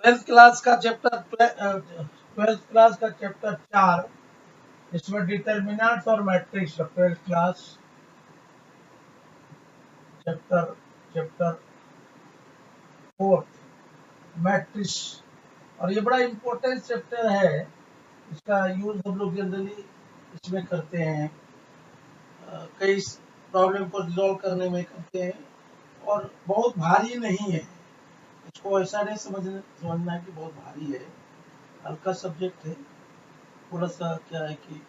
Twelfth class का chapter 4, इसमें determinants और matrix. Twelfth class chapter chapter 4, matrix. और ये बड़ा इम्पोर्टेंट चैप्टर है। इसका यूज हम लोग जनरली इसमें करते हैं, कई प्रॉब्लम को रिजॉल्व करने में करते हैं। और बहुत भारी नहीं है, इसको ऐसा नहीं समझना है कि बहुत भारी है। हल्का सब्जेक्ट है। थोड़ा सा क्या है कि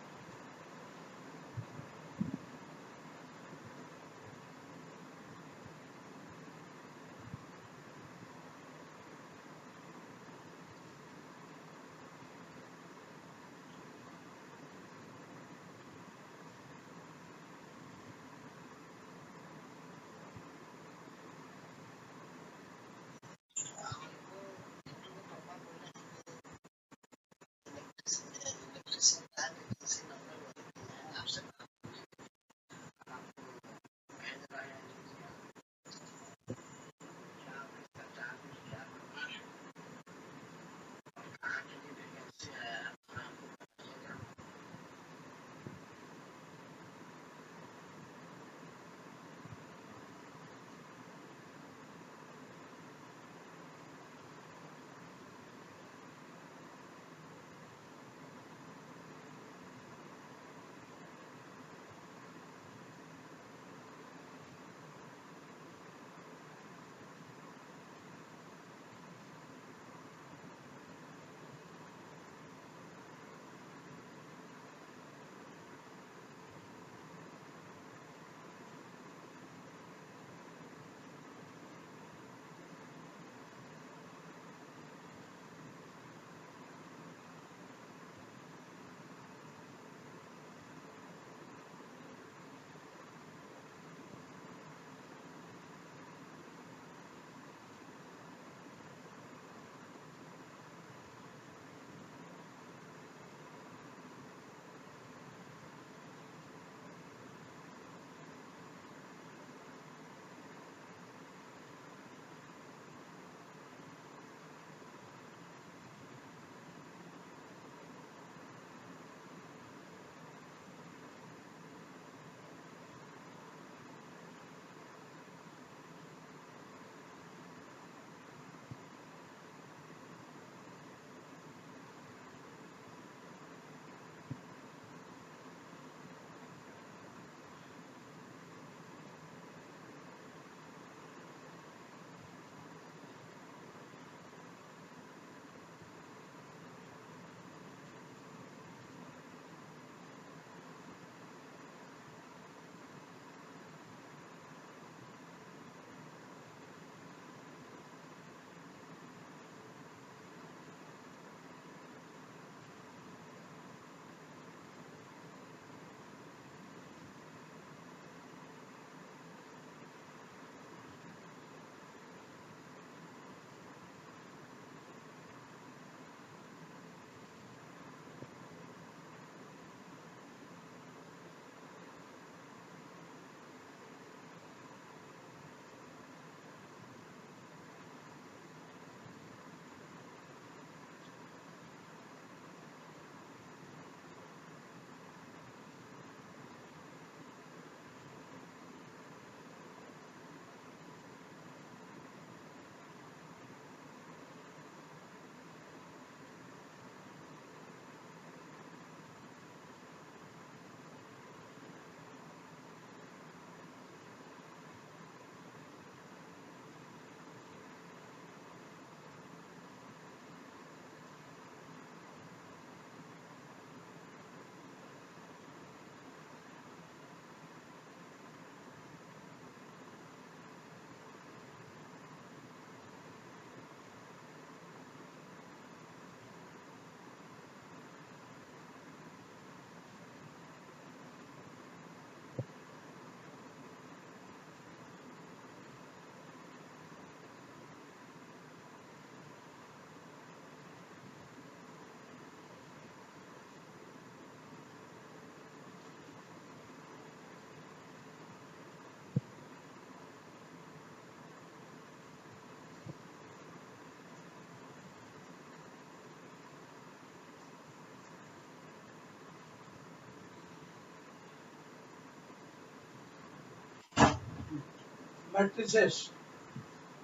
मैट्रिसेस।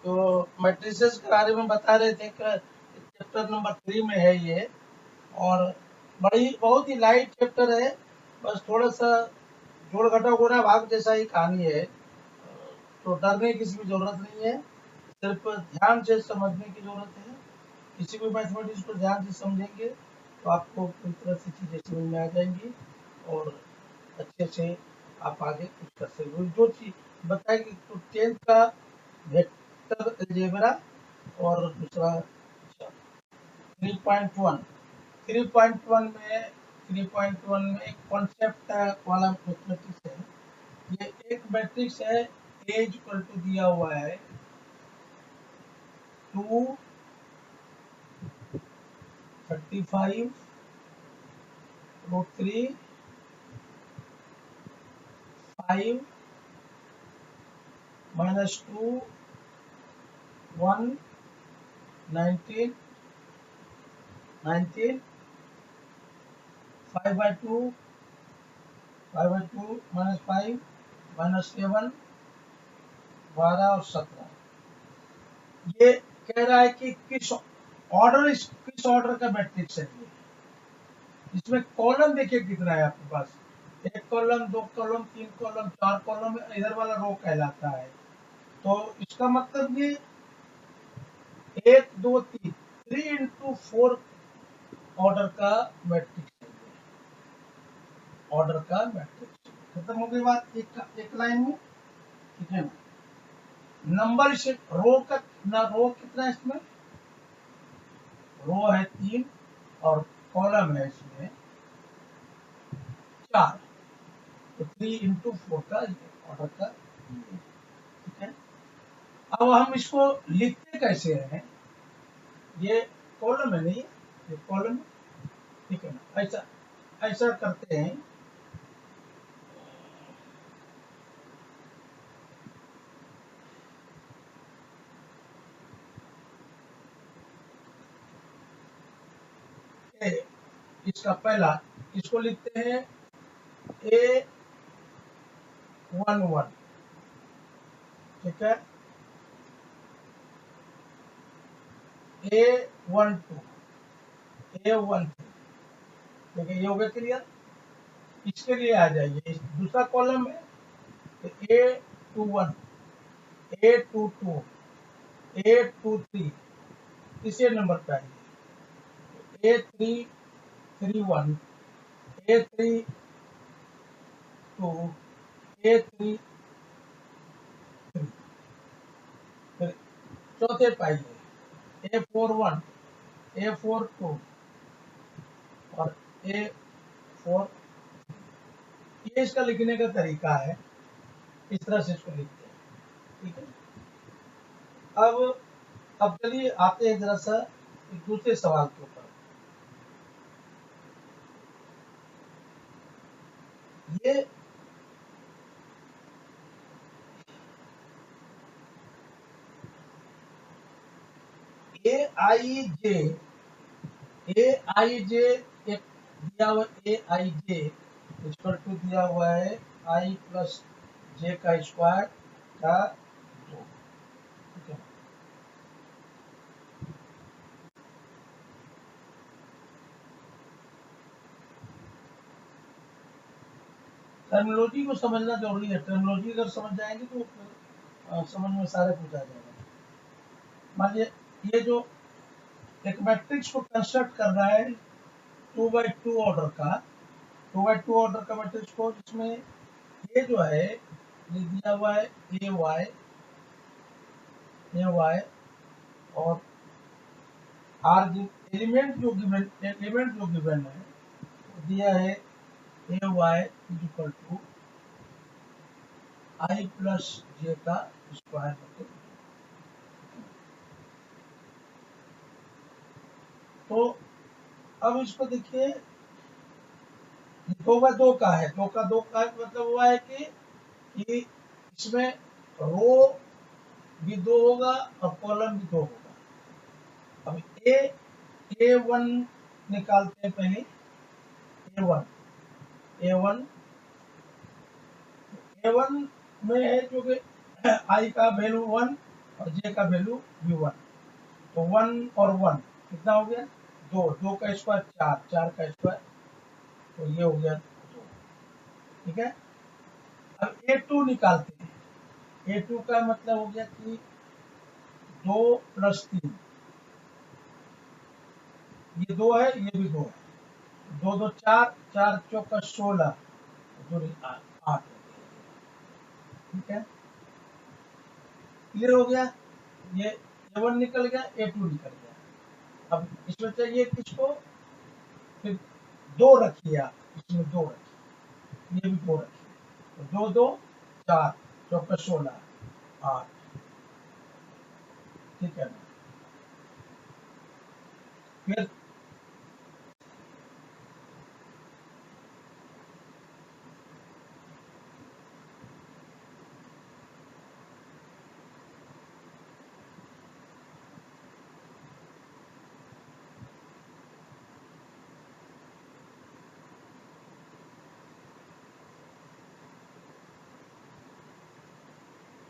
तो मैट्रिसेस के बारे में बता रहे थे कि चैप्टर नंबर 3 में है ये, और बड़ी बहुत ही लाइट चैप्टर है, बस थोड़ा सा जोड़ घटाव गुणा भाग जैसा ही कहानी है। तो डरने की किसी भी जरूरत नहीं है, सिर्फ ध्यान से समझने की जरूरत है। किसी भी मैथमेटिक्स को ध्यान से समझेंगे तो आपको पूरी तरह से चीज़ें समझ में आ जाएंगी और अच्छे से आप आगे कुछ कर सकते हो। जो चीज़ बताएगी तो 10th का वेक्टर अलजेब्रा और दूसरा 3.1 3.1 में एक कॉन्सेप्ट वाला मैथमेटिक्स है। ये एक मैट्रिक्स है, ए इक्वल टू दिया हुआ है 235 रूट 3 5 -2 1 19 19 5/2 -5 -7 12 और 17। ये कह रहा है कि किस ऑर्डर का मैट्रिक्स है ये। इसमें कॉलम देखिए कितना है आपके पास, एक कॉलम, दो कॉलम, तीन कॉलम, चार कॉलम, इधर वाला रो कहलाता है। तो इसका मतलब ये 1 2 3 3 into 4 ऑर्डर का मैट्रिक्स है, ऑर्डर का मैट्रिक्स। खत्म हो गई बात एक लाइन में, ठीक है ना। नंबर से रो का ना, रो कितना है इसमें, रो है 3 और कॉलम है इसमें 4। तो 3 into 4 का ऑर्डर का, ठीक है। अब हम इसको लिखते कैसे हैं, ये कॉलम है नहीं, ये कॉलम, ठीक है ना। ऐसा ऐसा करते हैं, ए, इसका पहला, इसको लिखते हैं A11, ठीक है, A12, A13, ठीक है, ये हो गया क्लियर। इसके लिए आ जाइए, दूसरा कॉलम है तो A21, A22, A23, तीसरे नंबर पे आइए A331, A32, A33, फिर चौथे पे आइए A41, A42 और A4। ये इसका लिखने का तरीका है, इस तरह से इसको लिखते हैं, ठीक है। अब चलिए आते हैं जरा सा एक दूसरे सवाल के ऊपर। ये ए आई जे एक दिया हुआ, ए आई जे इक्वल टू दिया हुआ है आई प्लस जे का स्क्वायर का 2, ठीक है। टर्मिनोलॉजी को समझना जरूरी है, टर्मिनोलॉजी अगर समझ जाएंगे तो समझ में सारे कुछ आ जाएगा। मान लीजिए ये जो एक मैट्रिक्स को कंस्ट्रक्ट कर रहा है 2/2 ऑर्डर का, 2/2 ऑर्डर का मैट्रिक्स को, जिसमें ये जो है ये दिया हुआ है ए वाई और आर, एलिमेंट जो गिवन है वो दिया है a y equal to i plus j का स्क्वायर होते। तो अब इसको देखिए, 2/2 का है, 2 का मतलब हुआ है कि इसमें रो भी 2 होगा और कॉलम भी 2 होगा। अब A1 निकालते हैं पहले, A1 A1 A1 में है जो कि आई का वैल्यू 1 और जे का वैल्यू भी 1, तो 1 और 1 कितना हो गया 2, 2 का स्क्वायर 4, 4 का स्क्वायर, तो ये हो गया 2। ठीक है, अब A2 निकालते हैं। A2 का मतलब हो गया कि 2 + 3, ये 2 है, ये भी 2 है, 2 2 4, 4 चौका 16, जो 8 हो गया। ठीक है, क्लियर हो गया। ये A1 निकल गया, A2 निकल गया। अब इसमें चाहिए किसको, फिर 2 रखिए आप, इसमें 2 रखिए, ये भी 2 रखिए, तो 2 2 4, चौका 16, 8। ठीक है ना, फिर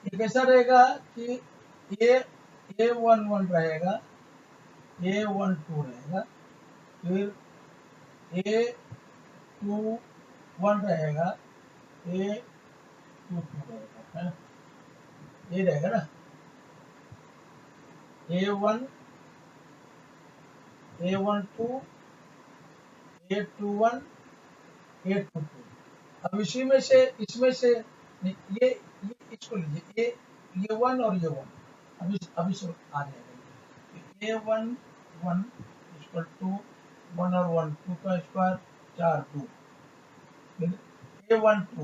ये कैसा रहेगा कि A11 रहेगा, A12 रहेगा, फिर A21 रहेगा, A22 रहेगा, है ना, ये रहेगा ना, A1, A12, A21, A22। अब इसी में से, इसमें से ये इसको लीजिए, ये 1 और ये 1, अभी से आ जाएगा। A11 इक्वल टू 1 और 1, 2 का स्क्वायर 4, 2, फिर A12 1 2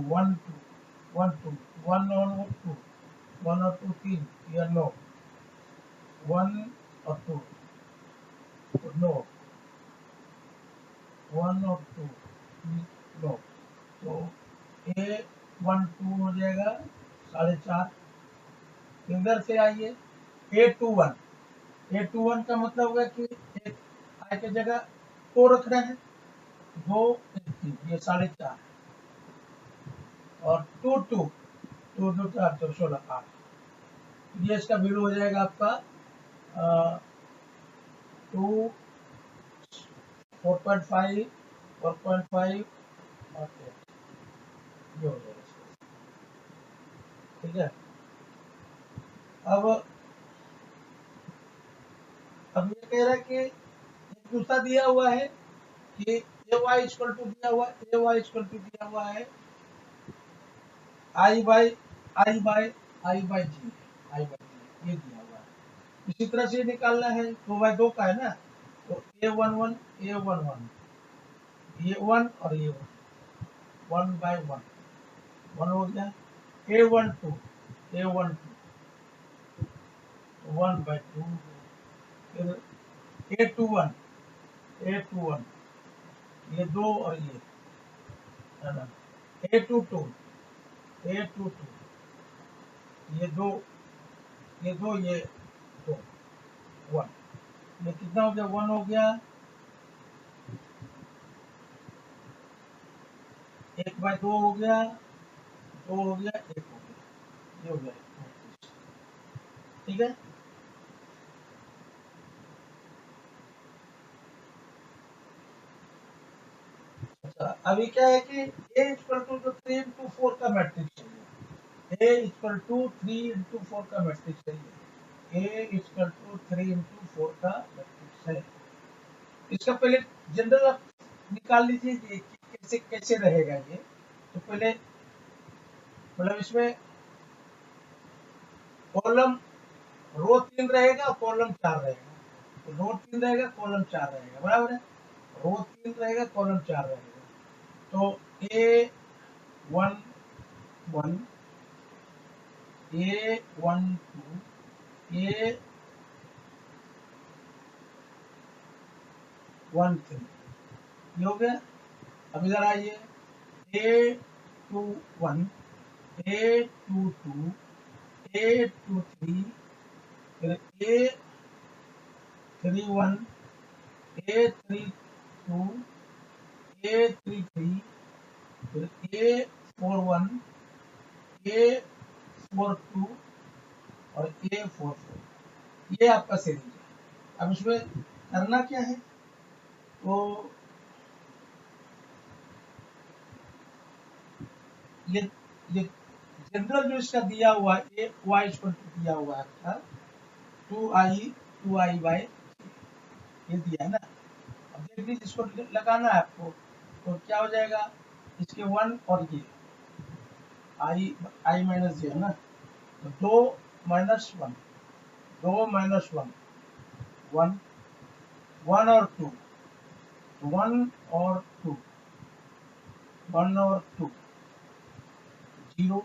1 2 1 और 2, 1 और 2 3, ये 9, 1 और 2 9, 1 और 2 9, तो A12 हो जाएगा 4.5। इधर से आइए, A21 का मतलब होगा कि एक आई की जगह 2 रख रहे हैं, 2 1 3, ये 4.5, और 2 2 2 2 4 4 16 8, ये इसका वैल्यू हो जाएगा आपका 2 4.5 4.5 और 8, ये हो जाएगा इसका। ठीक है, अब ये कह रहा है कि एक दूसरा दिया हुआ है कि ए वाई इक्वल टू दिया हुआ है, ए वाई इक्वल टू दिया हुआ है आई बाई जी, आई बाई जी ये दिया हुआ है। इसी तरह से निकालना है, 2/2 का है ना, तो A11 A11 ये 1 और ये 1/1 1 हो गया, A12 A12 1/2, फिर A21 ये 2 और ये, है ना, A22 ये 2 ये 2 ये 2 1, ये कितना हो गया 1 हो गया, 1/2 हो गया, 2 हो गया, 1 हो गया, ये हो गया 29। ठीक है, अच्छा अभी क्या है कि A इक्वल टू 3 इंटू 4 का मैट्रिक्स चाहिए, A इक्वल टू 3 इंटू 4 का मैट्रिक्स चाहिए, A इक्वल टू 3 इंटू 4 का मैट्रिक्स है। इसका पहले जनरल आप निकाल लीजिए कि कैसे कैसे रहेगा ये, तो पहले मतलब इसमें कॉलम रो 3 रहेगा, कॉलम 4 रहेगा, तो रो 3 रहेगा, कॉलम 4 रहेगा, बराबर है, रो 3 रहेगा, कॉलम 4 रहेगा, तो A11 A12 A13 ये हो गया। अब इधर आइए, A21 A22 A23, फिर A31 A32 A33, फिर A41 A42 और A44, ये आपका सीरीज है। अब इसमें करना क्या है, तो ये जनरल जो इसका दिया हुआ है y दिया हुआ है आपका 2i बाय ये दिया है ना। अब देख लीजिए इसको लगाना है आपको, तो क्या हो जाएगा, इसके 1 और ये i माइनस जे है ना, तो 2 माइनस 1, 2 माइनस 1 1, 1 और 2, 1 और 2, 1 और 2 0,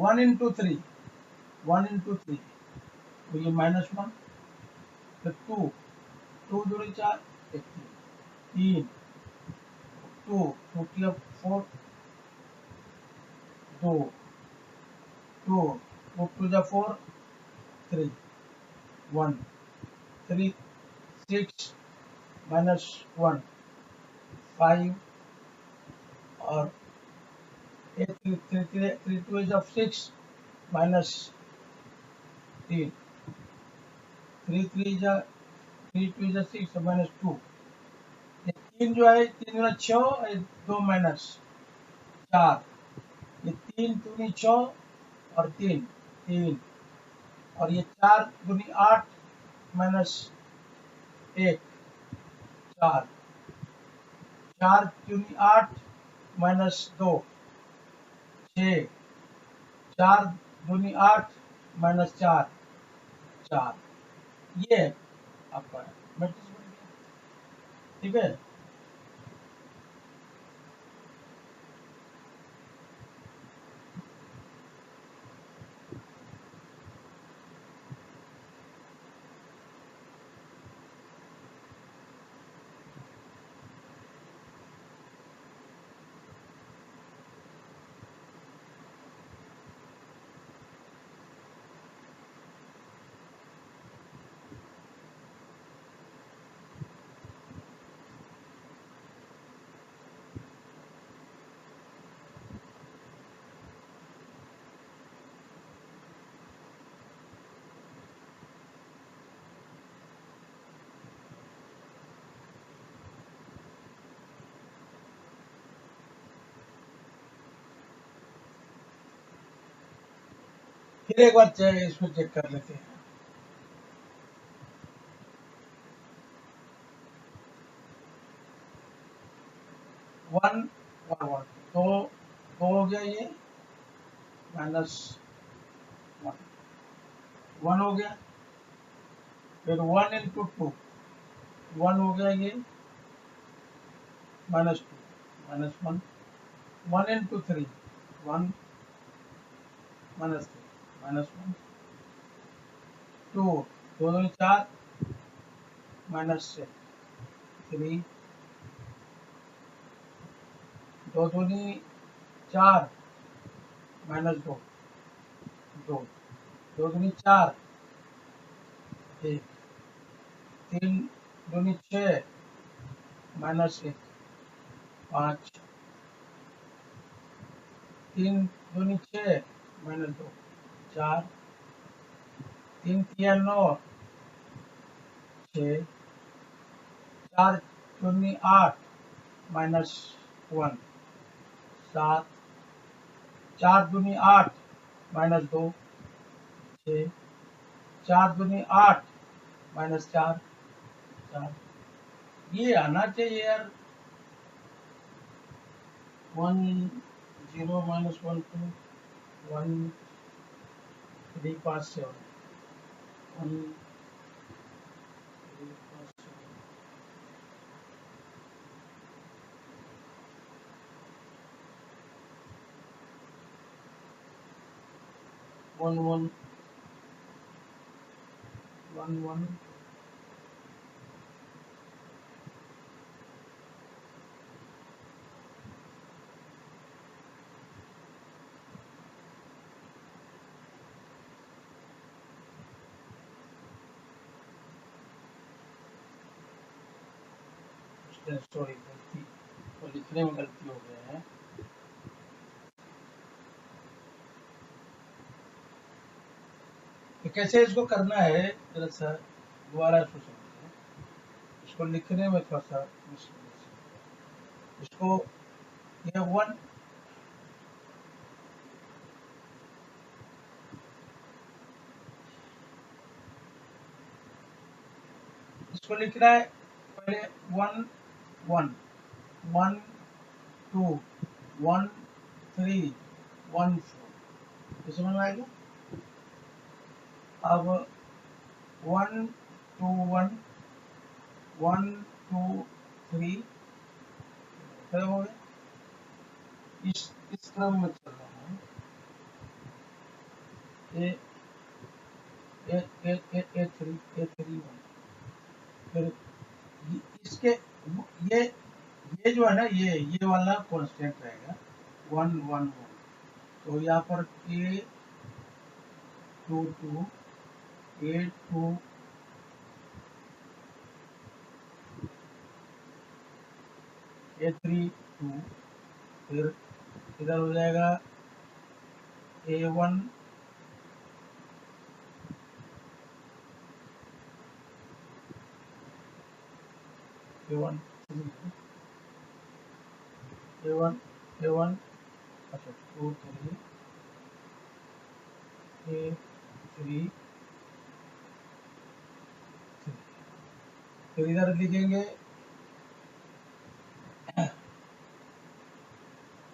1 इंटू 3, 1 इंटू 3, तो ये माइनस 1, फिर 2, 2 दूनी 4, 3, 2, 2 4, 2, 2, 2 2 4, 3, 1, 3, 6 माइनस 1, 5 और 3 2 is of 6 minus 3, 3 3 is a 3 2 is a 6 minus 2, ये 3 जो है 3 गुना 6, 2 माइनस 4, ये 3 दूनी 6 और 3 3, और ये 4 दूनी 8 माइनस 1 4, 4 दूनी 8 माइनस 2 6, 4 दूनी 8 माइनस 4 4, ये आपका मैट्रिक्स बन गया। ठीक है, फिर एक बार इसको चेक कर लेते हैं। 1 1 1, तो 2 हो गया, ये माइनस 1 1 हो गया, फिर 1 इंटू 2 1 हो गया, ये minus 2 minus 1, 1 into 3 1 minus 3 minus 1, 2 2 दूनी 4 माइनस 6 3, 2 दूनी 4 माइनस 2 2, 2 दूनी 4 1, 3 दूनी 6 माइनस 1 5, 3 दूनी 6 माइनस 2 4, 3 3 9 6, 4 दूनी 8 माइनस 1 7, 4 दूनी 8 माइनस 2 6, 4 दूनी 8 माइनस 4 4, ये आना चाहिए यार 1 0 माइनस 1 2 1 3 5 7 1 3 5 7 1 1 1 1 सॉरी गलती, तो लिखने में गलती हो गया है। तो कैसे इसको करना है जरा सा दोबारा इसको समझिए। इसको लिखने में थोड़ा सा मुश्किल है। इसको ये वन इसको लिखना है पहले one one one two one three one four, समझ में आएगा। अब one two one one two three हो गया। इस क्रम में चल रहा है। ए ए ए ए ए थ्री वन, फिर इसके ये जो है ना ये वाला कांस्टेंट रहेगा वन वन वन। तो यहाँ पर a two two a two a three two, फिर इधर हो जाएगा ए वन ए वन अच्छा two three a three three, फिर इधर लिखेंगे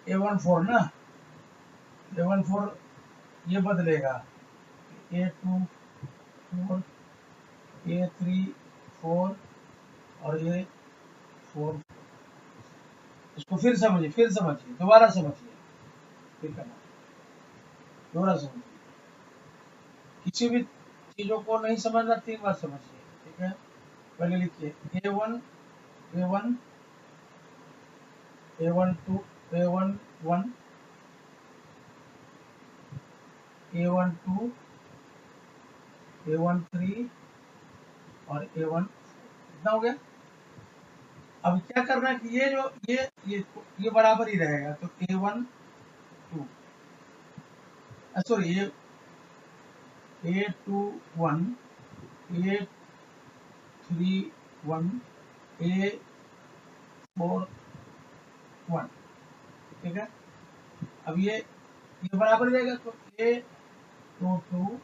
ए वन फोर ना, ए वन फोर ये बदलेगा a two four a three four और ये फोर। इसको फिर समझिए दोबारा समझिए, फिर करना दोबारा समझिए। किसी भी चीजों को नहीं समझना 3 बार समझिए, ठीक है। पहले लिखिए ए one a one a one to A one one a one to A one three और ए वन, इतना हो गया। अब क्या करना है कि ये जो ये बराबर ही रहेगा, तो a one two sorry a two one a three one a four one, ठीक है। अब ये बराबर रहेगा, तो a two two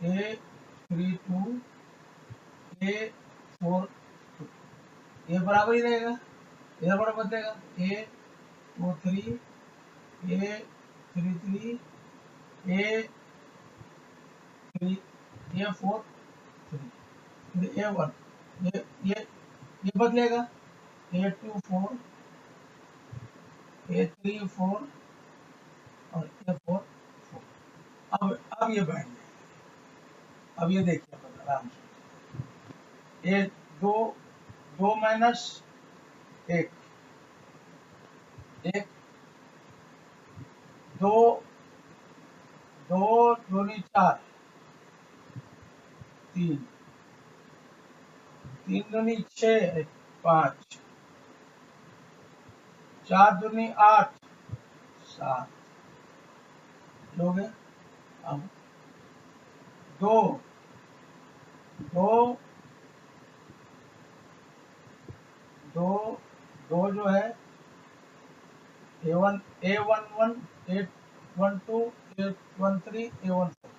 a three two a four two, ये बराबर ही रहेगा। इधर बराबर बदलेगा a two three a three three a three a four three, a one ये बदलेगा a two four a three four और ए फोर फोर। अब ये बैठ जाएगा। अब ये देखिए आराम से, ये दो माइनस एक एक दो दो दूनी चार तीन तीन दूनी छः पाँच चार दूनी आठ सात, हो गया। अब दो दो दो दो जो है ए one one a one to A one three a one four,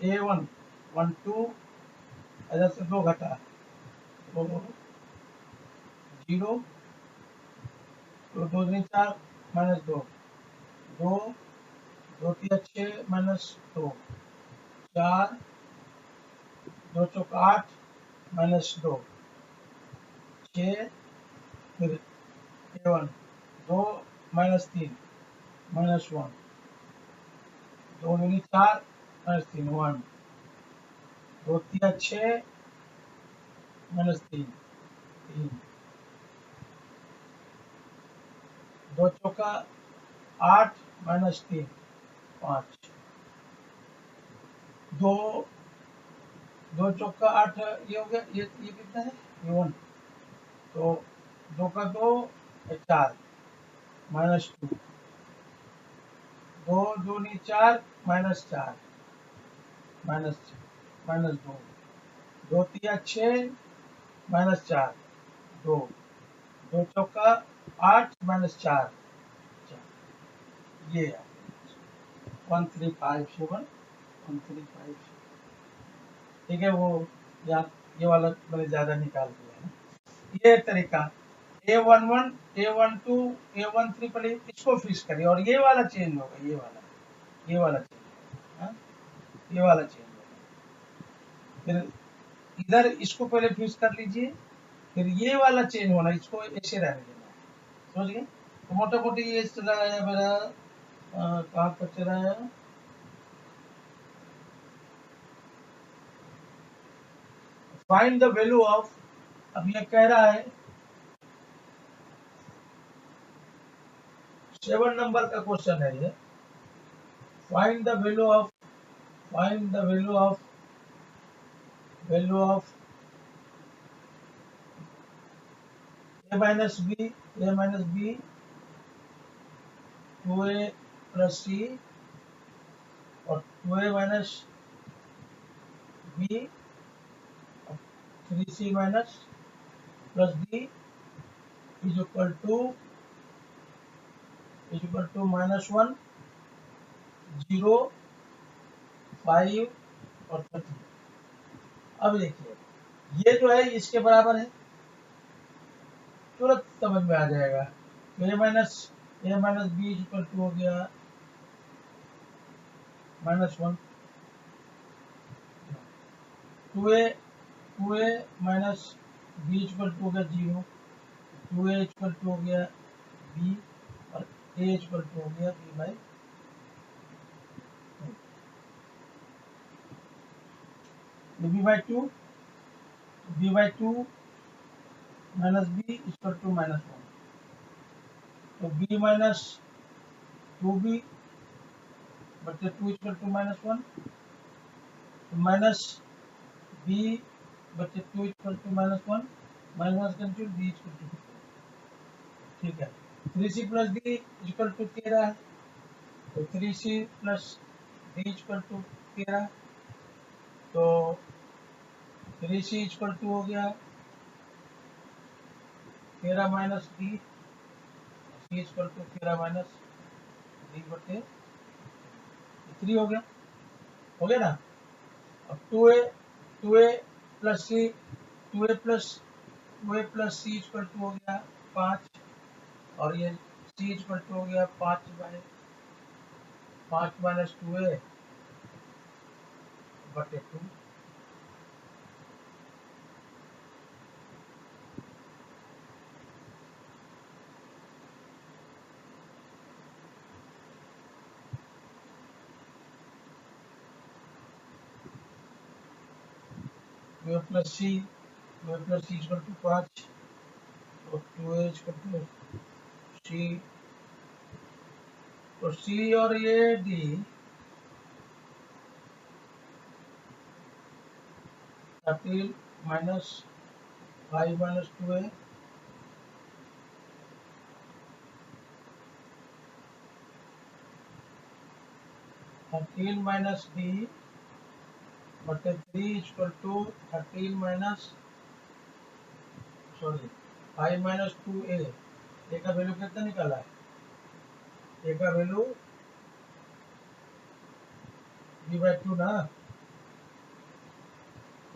A one one two इधर से दो घटा दो जीरो, तो दो दूनी चार माइनस दो दो दो तीन छः माइनस दो चार दो चौक आठ माइनस दो छः, फिर ए वन दो माइनस तीन माइनस वन दो दूनी चार माइनस तीन वन दो तीन छः माइनस तीन तीन दो चौका आठ माइनस तीन पाँच दो दो चौका आठ, ये हो गया। ये कितना है ये वन, तो दो का दो चार माइनस टू दो दूनी चार माइनस चार माइनस माइनस 2, 2 तिया 6 माइनस 4, 2, 2 चौका 8 माइनस 4, ये है 1357, 1357। ठीक है, वो यहाँ ये वाला मैंने ज्यादा निकाल दिया है। ये तरीका A11, A12, A13 पहले इसको फिक्स करिए और ये वाला चेंज होगा, ये वाला चेंज होगा, हाँ? ये वाला चेंज होगा। फिर इधर इसको पहले फिक्स कर लीजिए, फिर ये वाला चेंज होना, इसको ऐसे रहने देना है। समझ गए? तो मोटा मोटी ये चला है मेरा, कहाँ तक चला है? फाइंड द वैल्यू ऑफ, अब ये कह रहा है 7 नंबर का क्वेश्चन है ये। Find the value of, find the value of a minus b, a minus b, 2a plus c और 2a minus b, 3c minus plus d is equal to -1, 0, 5 और 30। अब देखिए ये जो है इसके बराबर है, तुरंत समझ में आ जाएगा। तो a minus B equal to हो गया -1, 2a minus B equal to हो गया 0, 2a इक्वल टू हो गया b और a इक्वल टू हो गया b by 2, b by 2, minus b equal to -1, तो b माइनस 2b बटे 2 इक्वल टू -1, माइनस b बटे 2 equal to -1, minus cancel b equal to, ठीक है। 3c plus d equal to 13 है, तो 3c plus d equal to 13, तो 3c equal to हो गया 13 minus d, c equal to 13 minus d बटे 3 हो गया ना। अब 2a plus c, 2a plus c equal to हो गया 5 और ये c इक्वल टू हो गया 5 बाई 5 माइनस 2a बटे 2। Two plus C equal to 5 और 2a इक्वल टू सी, तो सी और ये D 13 minus 5 minus 2a, 13 minus D बटे 3 equal to 13 minus, sorry 5 minus 2a। A का वैल्यू कितना निकाला है? ए का वैल्यू b बाई 2 ना,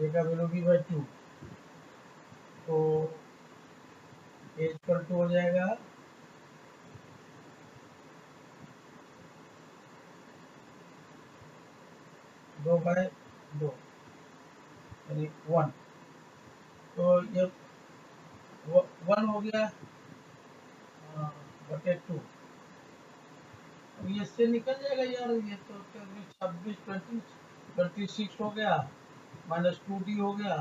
ए का वैल्यू b बाई 2, तो ए इक्वल टू हो जाएगा 2 बाई 2 यानी 1, तो ये 1 हो गया बटे 2, ये इससे निकल जाएगा यार, ये तो 26 26 हो गया माइनस 2d हो गया,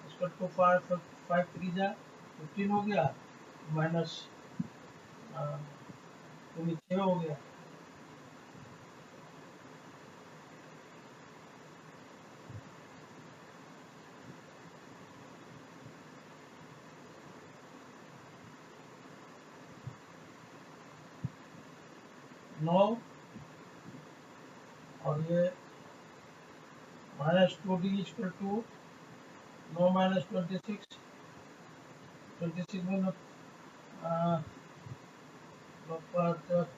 इसका 2 5 5 3 जा 15 हो गया माइनस 6 हो गया। नौ और ये minus 2d equal to 9 minus 26, 26 में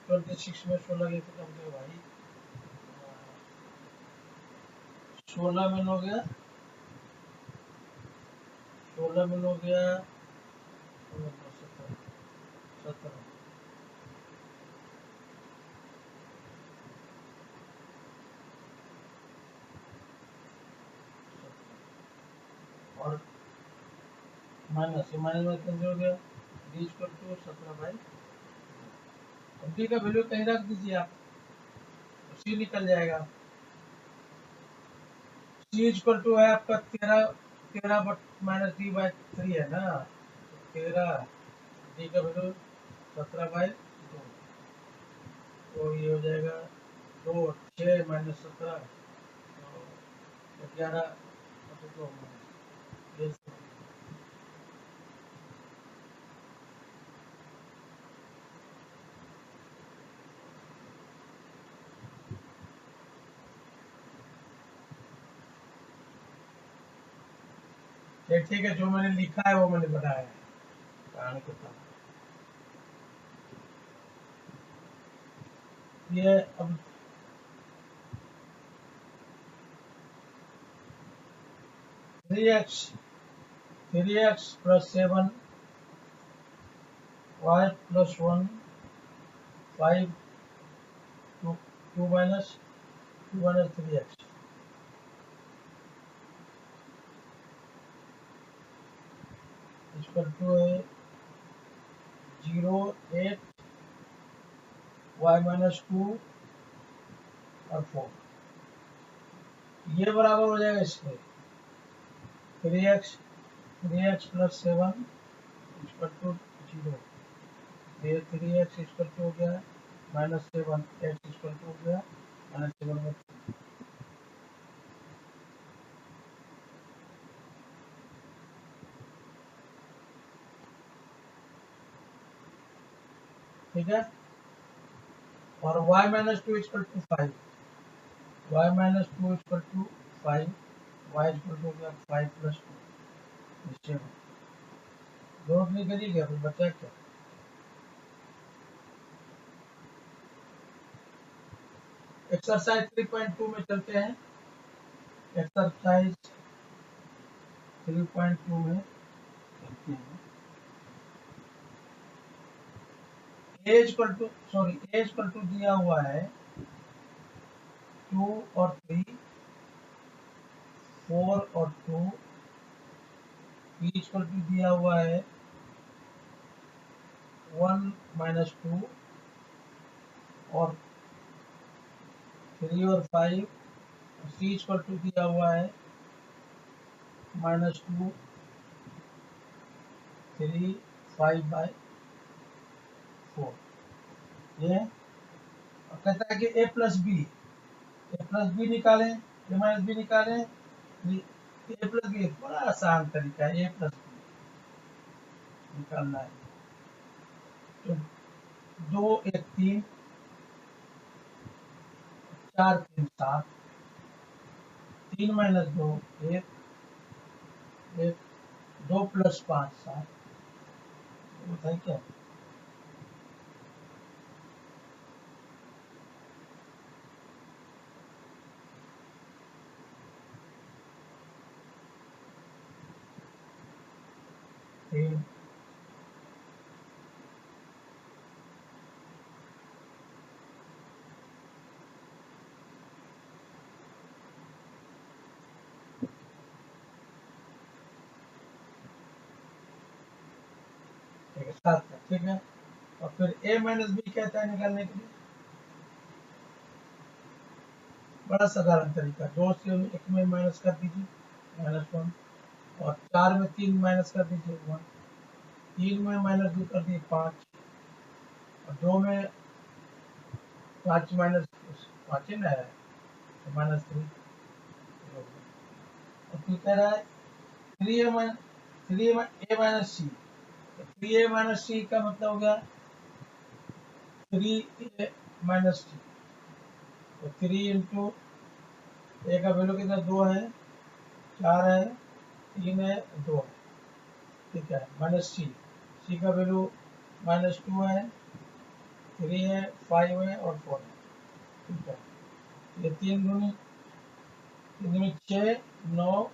26 में 16 कैसे कम गए भाई, 16 में हो गया, 16 में हो गया 17, 17 और माइनस में कैसे हो गया, डी इक्वल टू 17/, अब डी का वैल्यू कहीं रख दीजिए आप, सी निकल जाएगा। सी इक्वल टू है आपका 13, 13 बट माइनस डी बाई 3 है ना, 13, डी का वैल्यू 17/2, तो ये हो जाएगा 2, 6 माइनस 17, तो 11, तो ये ठीक है, जो मैंने लिखा है वो मैंने बताया है, कहानी को था। ये अब 3x plus 7 y plus 1 5 2 minus 3x equal to है 0 8 y माइनस 2 और 4, ये बराबर हो जाएगा इसके 3x प्लस 7 इक्वल टू 0, ये 3x इक्वल टू हो गया माइनस 7 x इक्वल टू हो गया माइनस 7 ठीक है। और y minus 2 equal to 5, y minus 2 equal to 5, y equal to हो गया 5 प्लस 2 7, जोड़ नहीं करिएगा फिर बचा क्या। एक्सरसाइज 3.2 में चलते हैं, एक्सरसाइज 3.2 में चलते हैं। ए इक्वल टू दिया हुआ है 2 और 3, 4 और 2, बी इक्वल टू दिया हुआ है 1 माइनस 2 और 3 और 5, सी इक्वल टू दिया हुआ है -2 3 5/4, ये और कहता है कि a प्लस बी निकालें, a माइनस बी निकालें, a प्लस बी बड़ा आसान तरीका है, a प्लस बी निकालना है, तो 2 1 3 4 3 7, 3 माइनस 2 1 1 2 प्लस 5 7, बताइए क्या। साथ में ठीक है, और फिर a माइनस बी कहता है निकालने के लिए, बड़ा साधारण तरीका, 2 से 1 में माइनस कर दीजिए -1, और 4 में 3 माइनस कर दीजिए 1, 3 में माइनस 2 कर दिए 5, और 2 में 5 माइनस 5 ही ना है तो -3, और फिर कह रहा है 3a माइनस सी, 3a माइनस सी का मतलब हो गया 3a माइनस सी, तो 3 इंटू ए का वैल्यू कितना 2 है, 4 है, 3 है, 2 है, ठीक है। माइनस सी का वैल्यू -2 है, 3 है, 5 है और 4 है, ठीक है। ये 3 दूनी 6, 9,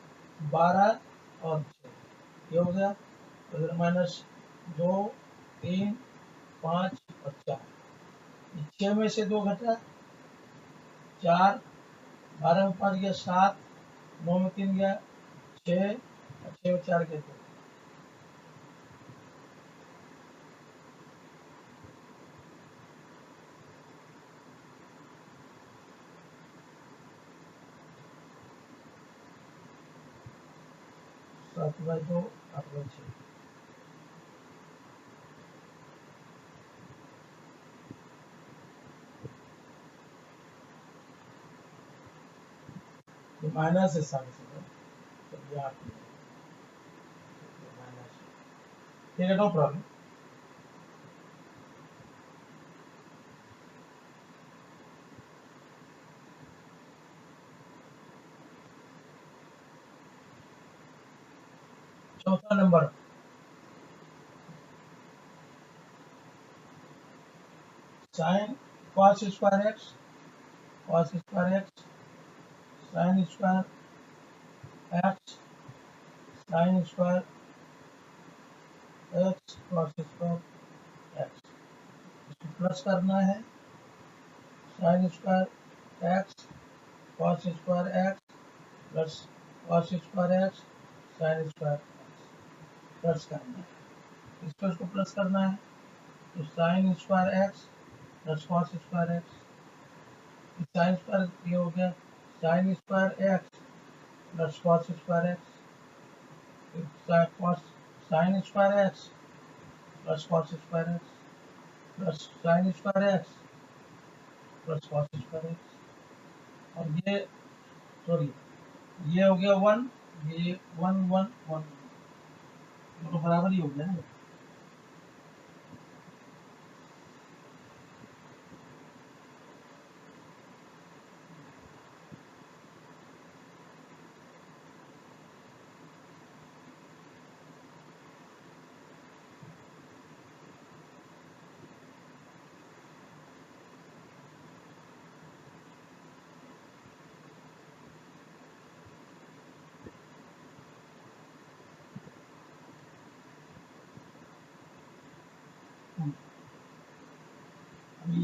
12 और 6, ये हो गया। -2, 3, 5 और 4, 6 में से 2 घटा 4, 12 में 5 गया 7, 9 में 3 गया 6 और 6 में 4 गया 2। सात बाई 2, 8 बाई 6। तो माइनस है सारे से, तो ये 8 माइनस, ठीक है, नो प्रॉब्लम। चौथा number, sine cos square x, cos square x, sine square x, sine square x, cos square x, इसको प्लस करना है। Sine square x cos square x plus cos square x sine square x, plus करना है। इसको plus करना है, तो sine square x plus cos square x, sine square ये हो गया sine square x plus cos square x, sine square x plus cos square x plus sine square x plus cos square x, और ये sorry ये हो गया 1, ये 1 1 1, तो बराबर ही हो गया ना।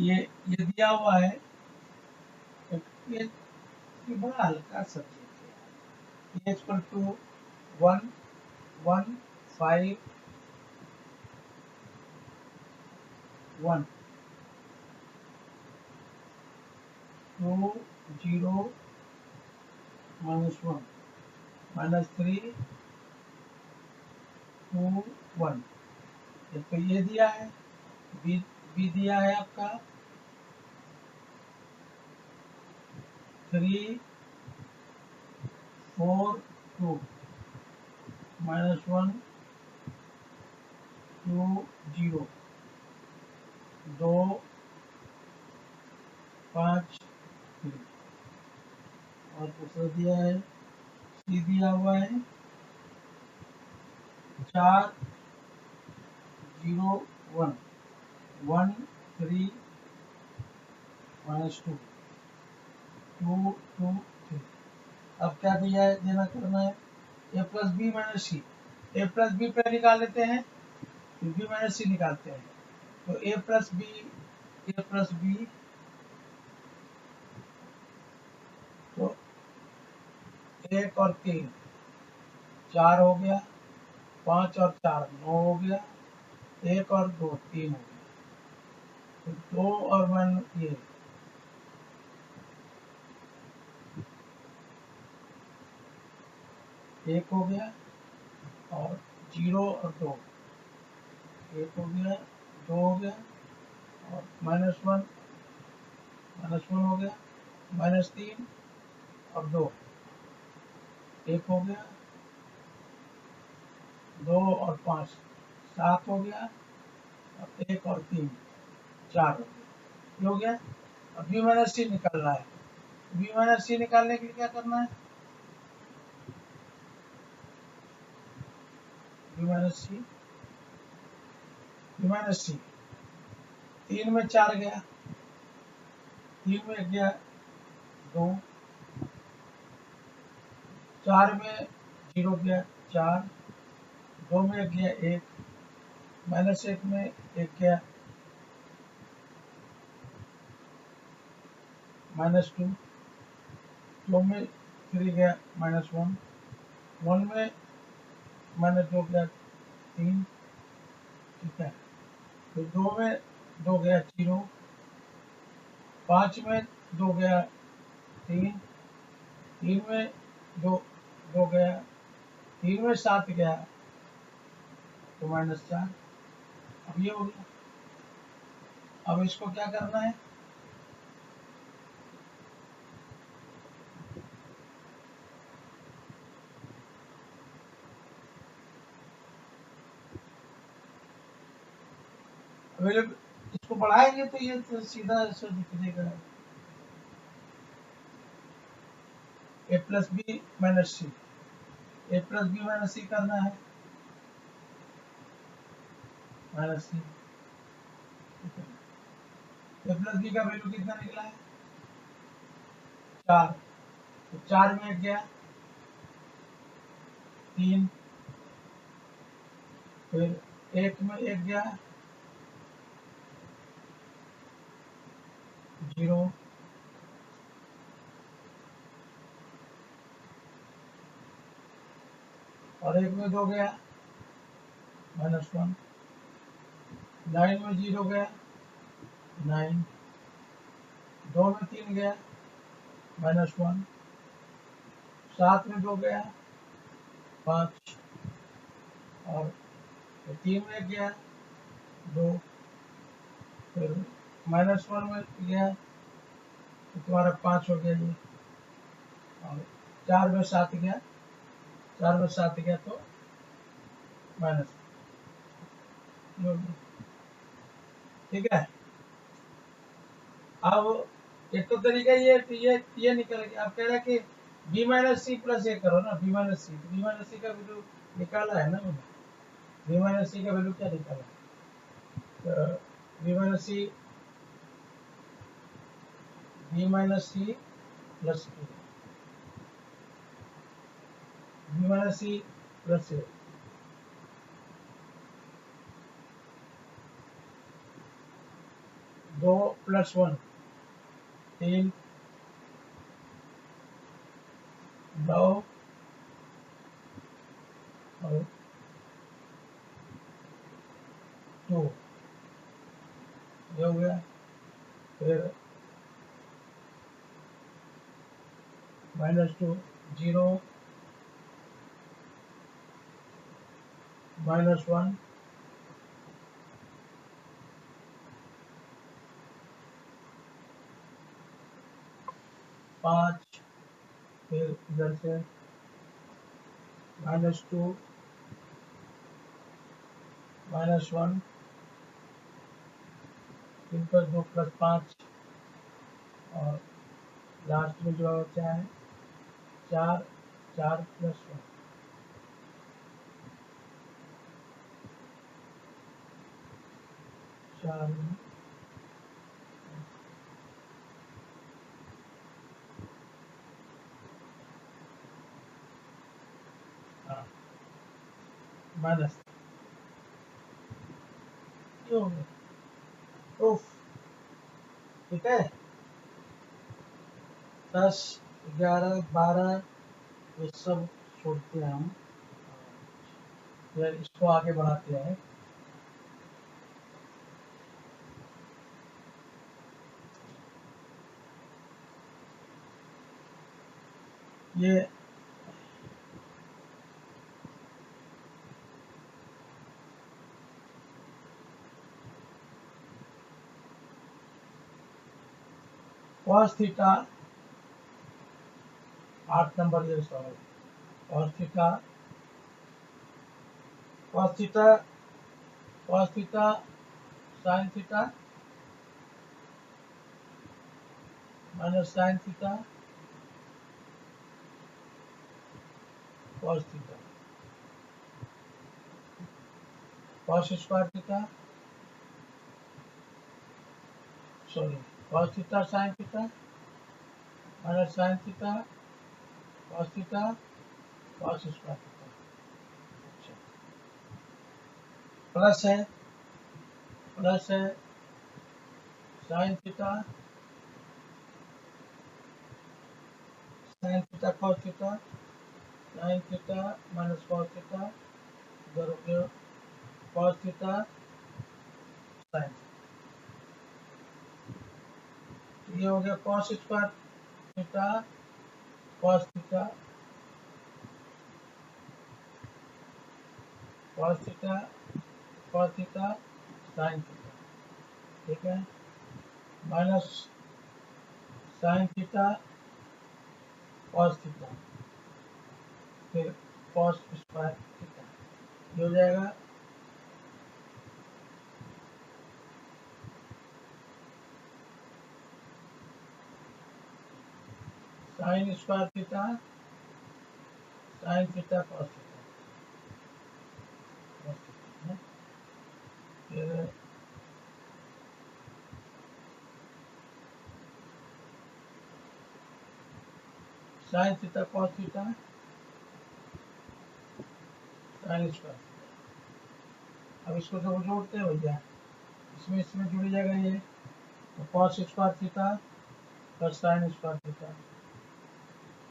ये दिया हुआ है, ये बड़ा हल्का सब्जेक्ट है। ये इक्वल टू 1 1 5 1 2 0 -1 -3 2 1, तो ये दिया है, बी दिया है आपका 3 4 2 -1 2 0 2 5 3, और दूसरा दिया है सी दिया हुआ है 4 0 1 1 3 -2 2 2 3। अब क्या दिया है, देना करना है ए प्लस बी माइनस सी, ए प्लस बी पे निकाल लेते हैं, फिर बी माइनस सी निकालते हैं, तो ए प्लस बी, तो 1 और 3 4 हो गया, 5 और 4 9 हो गया, 1 और 2 3 हो गया, तो 2 और 1 ये 1 हो गया, और 0 और 2 1 हो गया, 2 हो गया, और -1 हो गया, -3 और 2 1 हो गया, 2 और 5 7 हो गया, और 1 और 3 4 हो गया, ये हो गया। अब बी माइनस सी निकालना है, बी माइनस सी निकालने के लिए क्या करना है? बी माइनस सी, बी माइनस सी 3 में 4 गया, 3 में गया 2, 4 में 0 गया 4, 2 में गया 1, माइनस 1 में 1 गया -2, 2 में 3 गया -1, 1 में -2 गया 3, ठीक है। फिर 2 में 2 गया 0, 5 में 2 गया 3, 3 में 2 गया, 3 में 7 गया तो -4। अब ये हो गया। अब इसको क्या करना है? अवेलेबल, इसको बढ़ाएंगे तो ये तो सीधा ऐसे निकलेगा ए प्लस बी माइनस सी, ए प्लस बी माइनस सी करना है, माइनस सी, ए प्लस बी का वैल्यू कितना निकला है? 4, तो 4 में 1 गया 3, फिर 1 में 1 गया 0, और 1 में 2 गया -1, 9 में 0 गया 9, 2 में 3 गया -1, 7 में 2 गया 5, और 3 में गया 2, फिर -1 में गया तो तुम्हारा 5 हो गया ये, और 4 में 7 गया, 4 में 7 गया तो माइनस, ठीक है। अब एक तो तरीका ये निकल गया। अब कह रहा है कि बी माइनस सी प्लस ए करो ना, बी माइनस सी, बी माइनस सी का वैल्यू निकाला है ना मैंने, बी माइनस सी का वैल्यू क्या निकाला? बी माइनस सी, बी माइनस सी प्लस ए, बी माइनस सी प्लस ए, 2 + 1 3, 9 और 2, ये हो गया। फिर -2 0, -1, -5, फिर इधर से -2, -1, 3 + 2 + 5, और लास्ट में जो बचा है 4, 4 + 1, 4 में माइनस, क्यों प्रूफ, ठीक है। 10, 11, 12 ये सब छोड़ते हैं हम, फिर इसको आगे बढ़ाते हैं। ये cos थीटा 8 नंबर ये सवाल, cos theta, cos theta, cos theta sin theta minus sin theta cos theta, cos square theta, sorry cos theta sin theta minus sin theta cos theta cos square theta. अच्छा, plus है sin theta cos theta sin theta minus cos theta इधर हो गया cos theta sin। ये हो गया cos square theta cos theta cos theta cos theta sin theta, ठीक है, minus sin theta cos theta फिर cos स्क्वायर थीटा, ये हो जाएगा sin square theta sin theta cos theta, फिर sin theta cos theta sin square. अब इसको जब जोड़ते हैं भैया, इसमें जुड़ जाएगा ये, तो cos square theta plus sin square theta,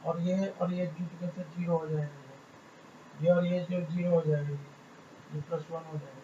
और ये जुट के तो जीरो हो जाएगा, ये और ये जो जीरो हो जाएगा, ये प्लस वन हो जाएगा,